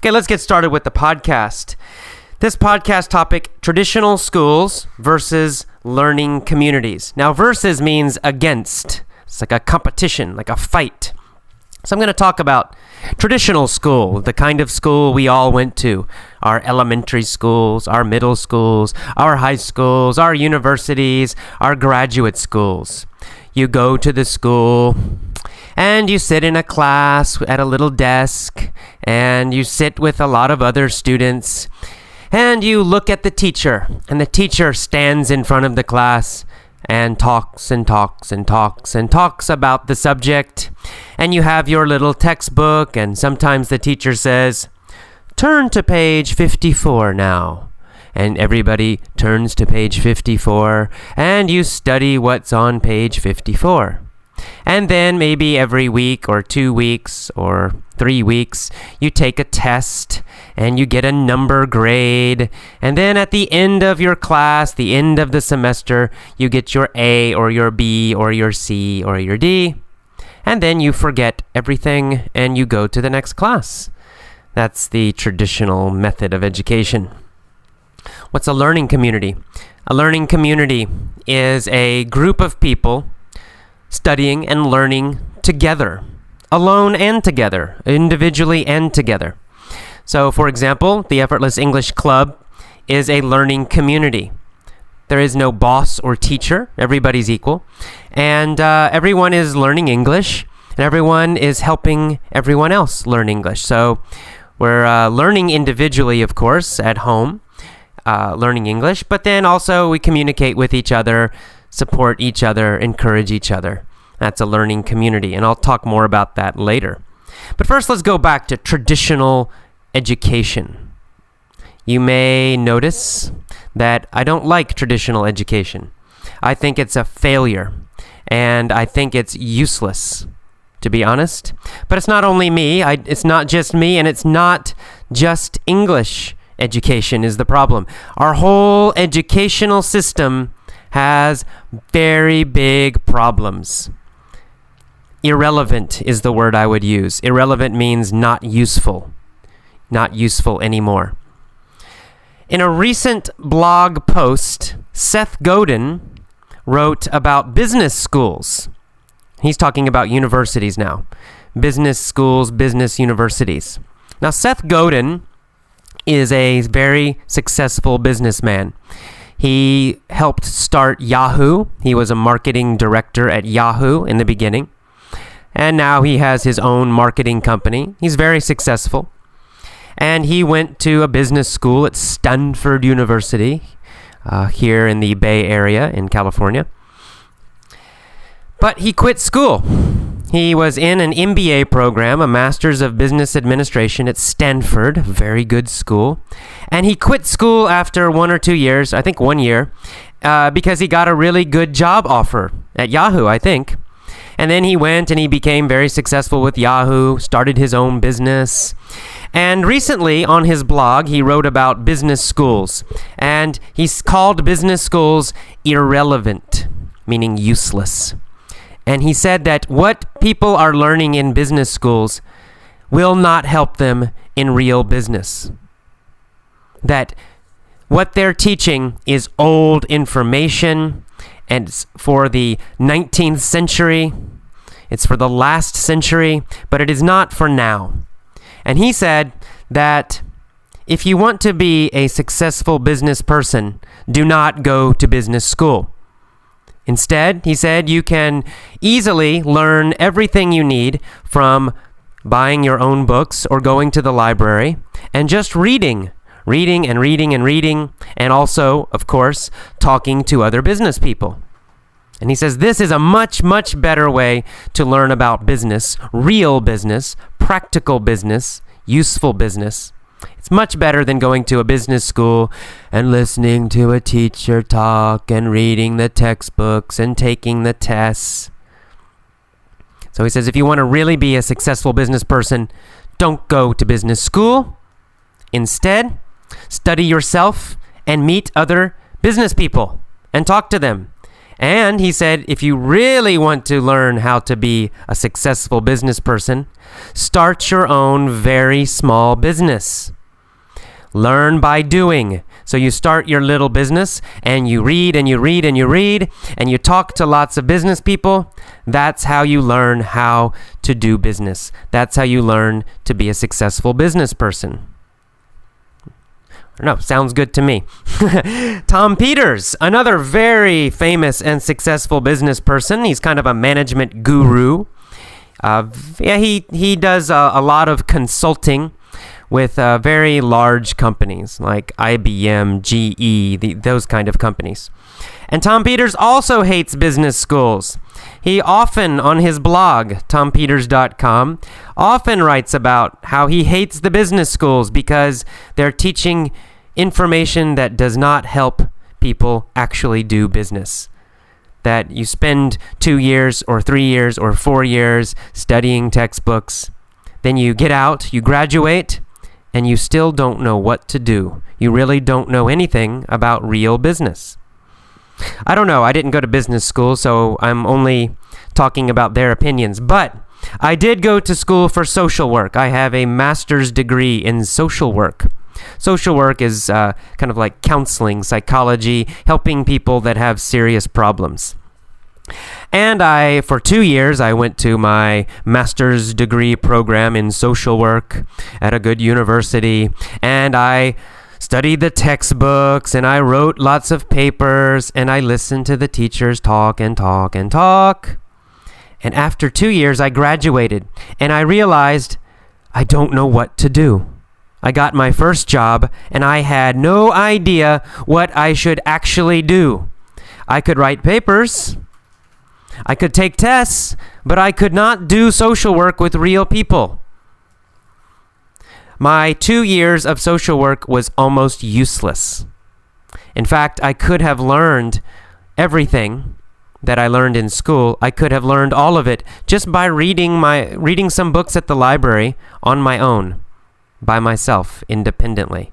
Okay, let's get started with the podcast. This podcast topic, traditional schools versus learning communities. Now, versus means against. It's like a competition, like a fight. So I'm going to talk about traditional school, the kind of school we all went to. Our elementary schools, our middle schools, our high schools, our universities, our graduate schools. You go to the school and you sit in a class at a little desk and you sit with a lot of other students and you look at the teacher, and the teacher stands in front of the class and talks and talks and talks and talks about the subject, and you have your little textbook, and sometimes the teacher says, "Turn to page 54 now." And everybody turns to page 54, and you study what's on page 54. And then maybe every week or 2 weeks or 3 weeks, you take a test and you get a number grade. And then at the end of your class, the end of the semester, you get your A or your B or your C or your D. And then you forget everything and you go to the next class. That's the traditional method of education. What's a learning community? A learning community is a group of people studying and learning together, alone and together, individually and together. So, for example, the Effortless English Club is a learning community. There is no boss or teacher. Everybody's equal. And everyone is learning English, and everyone is helping everyone else learn English. So we're learning individually, of course, at home, learning English, but then also we communicate with each other, support each other, encourage each other. That's a learning community, and I'll talk more about that later. But first, let's go back to traditional education. You may notice that I don't like traditional education. I think it's a failure, and I think it's useless, to be honest. But it's not only me, it's not just me, and it's not just English education is the problem. Our whole educational system has very big problems. Irrelevant is the word I would use. Irrelevant means not useful anymore. In a recent blog post, Seth Godin wrote about business schools. He's talking about universities now. Business schools, business universities. Now, Seth Godin is a very successful businessman. He helped start Yahoo. He was a marketing director at Yahoo in the beginning. And now he has his own marketing company. He's very successful. And he went to a business school at Stanford University here in the Bay Area in California. But he quit school. He was in an MBA program, a Master's of Business Administration at Stanford, very good school. And he quit school after 1 or 2 years, I think 1 year, because he got a really good job offer at Yahoo, I think. And then he went and he became very successful with Yahoo, started his own business. And recently on his blog, he wrote about business schools. And he's called business schools irrelevant, meaning useless. And he said that what people are learning in business schools will not help them in real business. That what they're teaching is old information, and it's for the 19th century. It's for the last century, but it is not for now. And he said that if you want to be a successful business person, do not go to business school. Instead, he said, you can easily learn everything you need from buying your own books or going to the library and just reading, and also, of course, talking to other business people. And he says this is a much, much better way to learn about business, real business, practical business, useful business. It's much better than going to a business school and listening to a teacher talk and reading the textbooks and taking the tests. So he says if you want to really be a successful business person, don't go to business school. Instead, study yourself and meet other business people and talk to them And he said, if you really want to learn how to be a successful business person, start your own very small business. Learn by doing. So you start your little business and you read and you read and you read and you talk to lots of business people. That's how you learn how to do business. That's how you learn to be a successful business person. No, sounds good to me. Tom Peters, another very famous and successful business person. He's kind of a management guru. He does a lot of consulting with very large companies like IBM, GE, those kind of companies. And Tom Peters also hates business schools. He often, on his blog, tompeters.com, often writes about how he hates the business schools because they're teaching information that does not help people actually do business. That you spend 2 years or 3 years or 4 years studying textbooks, then you get out, you graduate, and you still don't know what to do. You really don't know anything about real business. I don't know. I didn't go to business school, so I'm only talking about their opinions. But I did go to school for social work. I have a master's degree in social work. Social work is kind of like counseling, psychology, helping people that have serious problems. And for 2 years, I went to my master's degree program in social work at a good university. And I studied the textbooks, and I wrote lots of papers, and I listened to the teachers talk and talk and talk. And after 2 years, I graduated, and I realized I don't know what to do. I got my first job, and I had no idea what I should actually do. I could write papers, I could take tests, but I could not do social work with real people. My 2 years of social work was almost useless. In fact, I could have learned everything that I learned in school. I could have learned all of it just by reading some books at the library on my own, by myself, independently.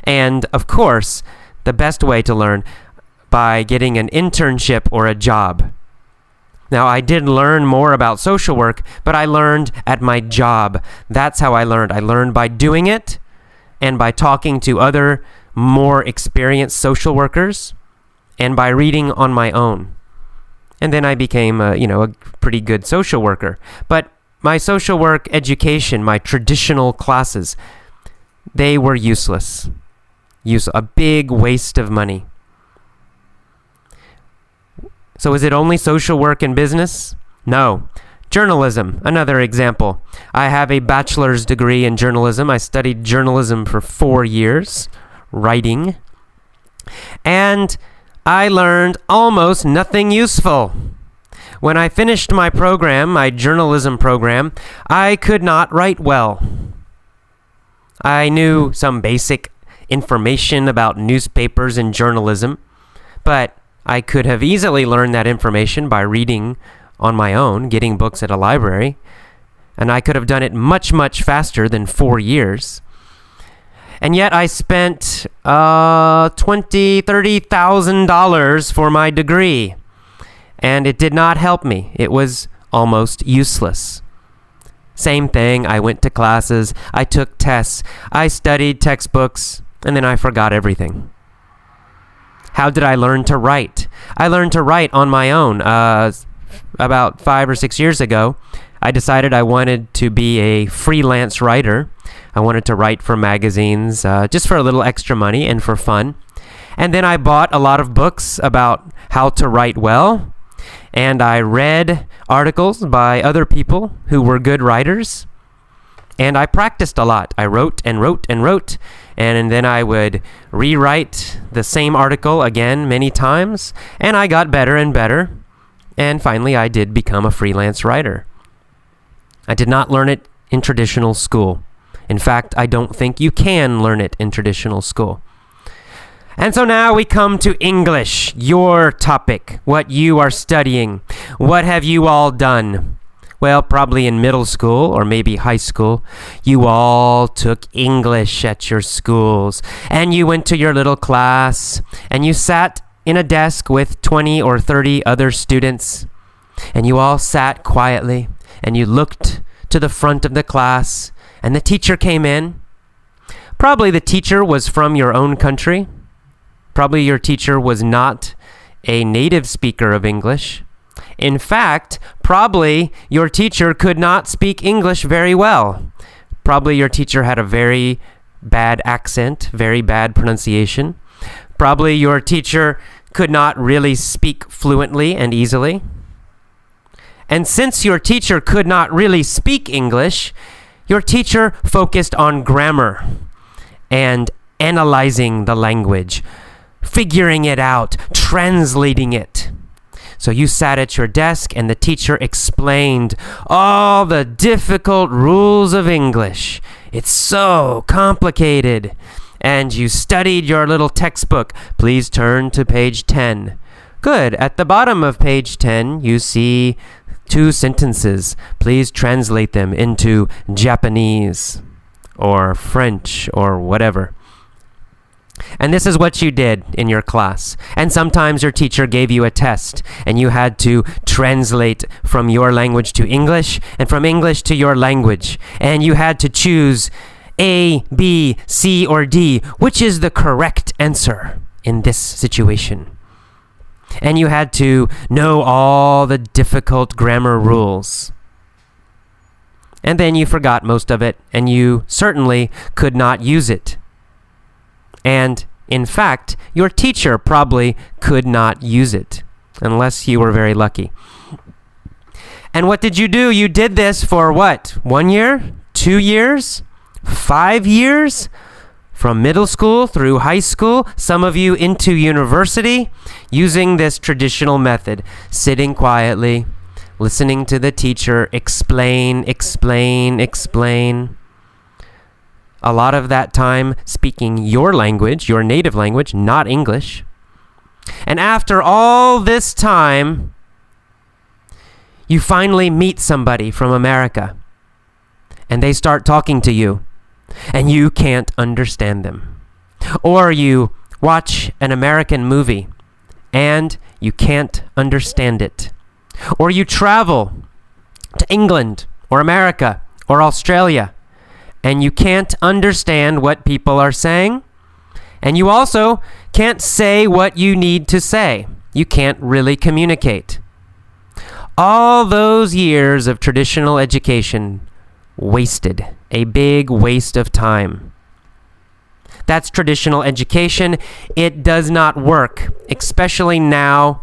And of course, the best way to learn by getting an internship or a job. Now, I did learn more about social work, but I learned at my job. That's how I learned. I learned by doing it and by talking to other more experienced social workers and by reading on my own. And then I became a pretty good social worker. But my social work education, my traditional classes, they were useless. A big waste of money. So is it only social work and business? No. Journalism, another example. I have a bachelor's degree in journalism. I studied journalism for 4 years, writing. And I learned almost nothing useful. When I finished my program, my journalism program, I could not write well. I knew some basic information about newspapers and journalism, but I could have easily learned that information by reading on my own, getting books at a library, and I could have done it much, much faster than 4 years. And yet I spent $20,000, $30,000 for my degree, and it did not help me. It was almost useless. Same thing, I went to classes, I took tests, I studied textbooks, and then I forgot everything. How did I learn to write? I learned to write on my own. About 5 or 6 years ago, I decided I wanted to be a freelance writer. I wanted to write for magazines just for a little extra money and for fun. And then I bought a lot of books about how to write well. And I read articles by other people who were good writers. And I practiced a lot. I wrote and wrote and wrote. And then I would rewrite the same article again many times. And I got better and better. And finally, I did become a freelance writer. I did not learn it in traditional school. In fact, I don't think you can learn it in traditional school. And so now we come to English, your topic, what you are studying. What have you all done? Well, probably in middle school or maybe high school, you all took English at your schools. And you went to your little class and you sat in a desk with 20 or 30 other students, and you all sat quietly, and you looked to the front of the class, and the teacher came in. Probably the teacher was from your own country. Probably your teacher was not a native speaker of English. In fact, probably your teacher could not speak English very well. Probably your teacher had a very bad accent, very bad pronunciation. Probably your teacher could not really speak fluently and easily. And since your teacher could not really speak English, your teacher focused on grammar and analyzing the language, figuring it out, translating it. So you sat at your desk and the teacher explained all the difficult rules of English. It's so complicated. And you studied your little textbook. Please turn to page 10. Good. At the bottom of page 10, you see 2 sentences. Please translate them into Japanese or French or whatever. And this is what you did in your class. And sometimes your teacher gave you a test, and you had to translate from your language to English and from English to your language. And you had to choose A, B, C, or D. Which is the correct answer in this situation? And you had to know all the difficult grammar rules. And then you forgot most of it, and you certainly could not use it. And, in fact, your teacher probably could not use it, unless you were very lucky. And what did you do? You did this for what? 1 year? 2 years? 5 years? From middle school through high school, some of you into university, using this traditional method, sitting quietly, listening to the teacher explain. A lot of that time speaking your language, your native language, not English. And after all this time, you finally meet somebody from America, and they start talking to you, and you can't understand them. Or you watch an American movie, and you can't understand it. Or you travel to England, or America, or Australia, and you can't understand what people are saying, and you also can't say what you need to say. You can't really communicate. All those years of traditional education wasted, a big waste of time. That's traditional education. It does not work, especially now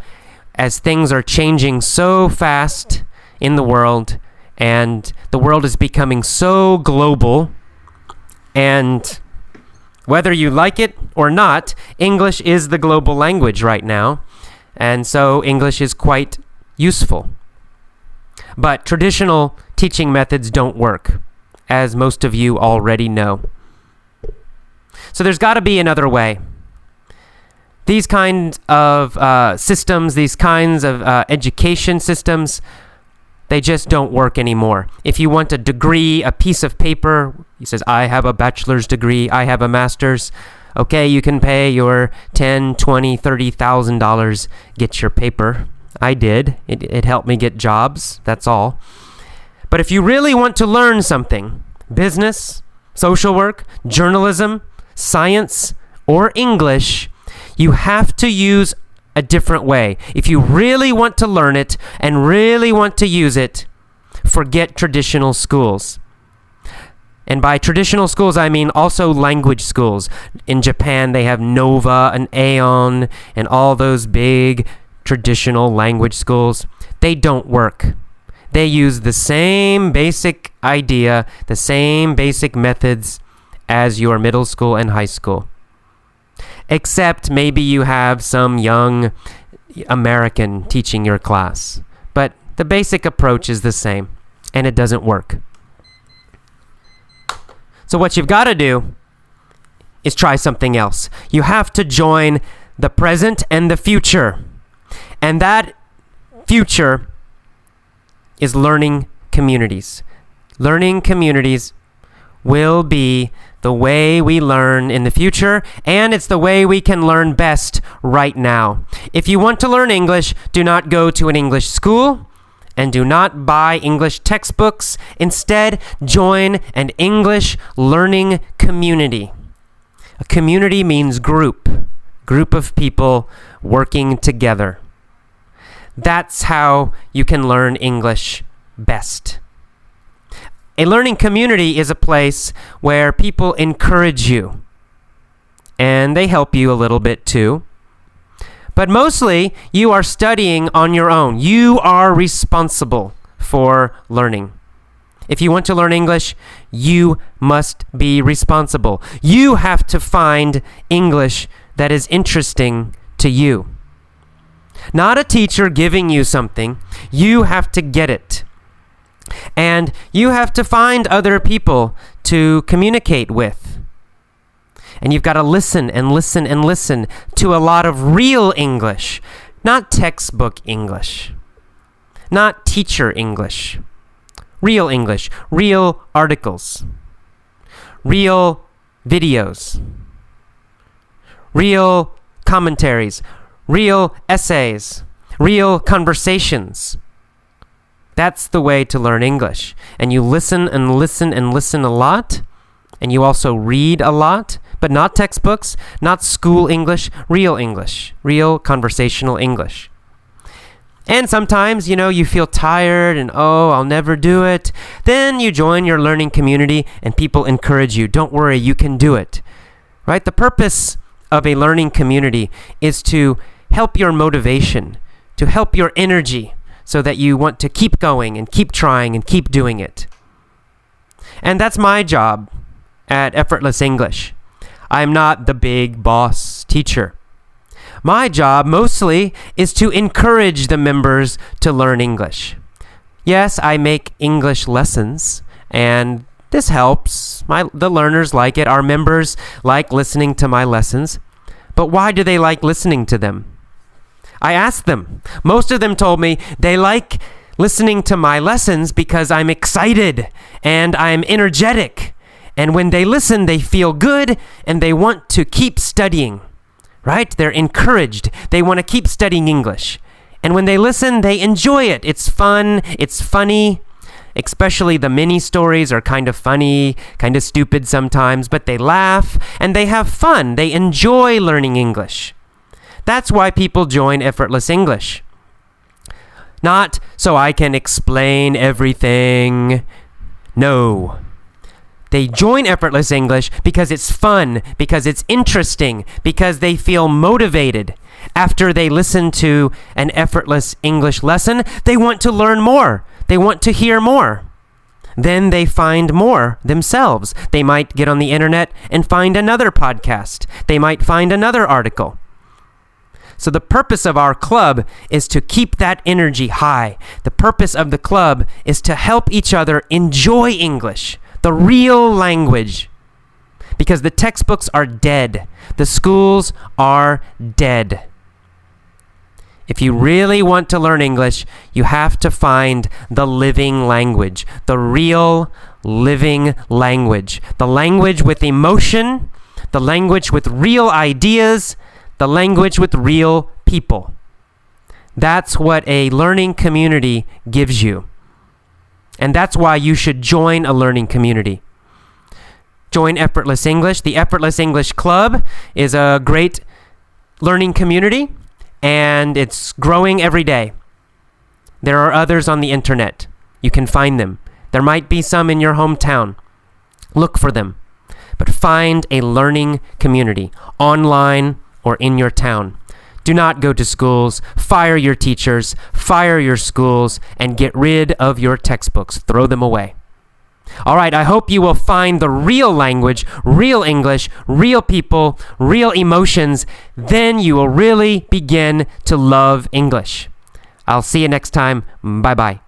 as things are changing so fast in the world, and the world is becoming so global, and whether you like it or not, English is the global language right now, and so English is quite useful. But traditional teaching methods don't work, as most of you already know. So there's got to be another way. These kinds of systems, these kinds of education systems, they just don't work anymore. If you want a degree, a piece of paper, he says, I have a bachelor's degree, I have a master's. Okay, you can pay your $10,000, $20,000, $30,000, get your paper. I did. It helped me get jobs, that's all. But if you really want to learn something, business, social work, journalism, science, or English, you have to use a different way. If you really want to learn it and really want to use it, forget traditional schools. And by traditional schools, I mean also language schools. In Japan, they have Nova and Aeon and all those big traditional language schools. They don't work. They use the same basic idea, the same basic methods as your middle school and high school. Except maybe you have some young American teaching your class. But the basic approach is the same, and it doesn't work. So what you've got to do is try something else. You have to join the present and the future. And that future is learning communities. Learning communities will be the way we learn in the future, and it's the way we can learn best right now. If you want to learn English, do not go to an English school and do not buy English textbooks. Instead, join an English learning community. A community means group of people working together. That's how you can learn English best. A learning community is a place where people encourage you, and they help you a little bit too. But mostly, you are studying on your own. You are responsible for learning. If you want to learn English, you must be responsible. You have to find English that is interesting to you. Not a teacher giving you something. You have to get it. And you have to find other people to communicate with. And you've got to listen and listen and listen to a lot of real English, not textbook English, not teacher English. Real English, real articles, real videos, real commentaries, real essays, real conversations. That's the way to learn English. And you listen and listen and listen a lot. And you also read a lot, but not textbooks, not school English, real conversational English. And sometimes, you feel tired and, I'll never do it. Then you join your learning community and people encourage you. Don't worry, you can do it. Right? The purpose of a learning community is to help your motivation, to help your energy, so that you want to keep going and keep trying and keep doing it. And that's my job at Effortless English. I'm not the big boss teacher. My job mostly is to encourage the members to learn English. Yes, I make English lessons, and this helps. The learners like it. Our members like listening to my lessons. But why do they like listening to them? I asked them. Most of them told me they like listening to my lessons because I'm excited and I'm energetic. And when they listen, they feel good and they want to keep studying. Right? They're encouraged. They want to keep studying English. And when they listen, they enjoy it. It's fun. It's funny. Especially the mini stories are kind of funny, kind of stupid sometimes, but they laugh and they have fun. They enjoy learning English. That's why people join Effortless English. Not so I can explain everything. No. They join Effortless English because it's fun, because it's interesting, because they feel motivated. After they listen to an Effortless English lesson, they want to learn more. They want to hear more. Then they find more themselves. They might get on the internet and find another podcast. They might find another article. So the purpose of our club is to keep that energy high. The purpose of the club is to help each other enjoy English, the real language. Because the textbooks are dead. The schools are dead. If you really want to learn English, you have to find the living language, the real living language, the language with emotion, the language with real ideas, the language with real people. That's what a learning community gives you. And that's why you should join a learning community. Join Effortless English. The Effortless English Club is a great learning community, and it's growing every day. There are others on the internet. You can find them. There might be some in your hometown. Look for them. But find a learning community, online or in your town. Do not go to schools. Fire your teachers, fire your schools, and get rid of your textbooks. Throw them away. All right, I hope you will find the real language, real English, real people, real emotions. Then you will really begin to love English. I'll see you next time. Bye-bye.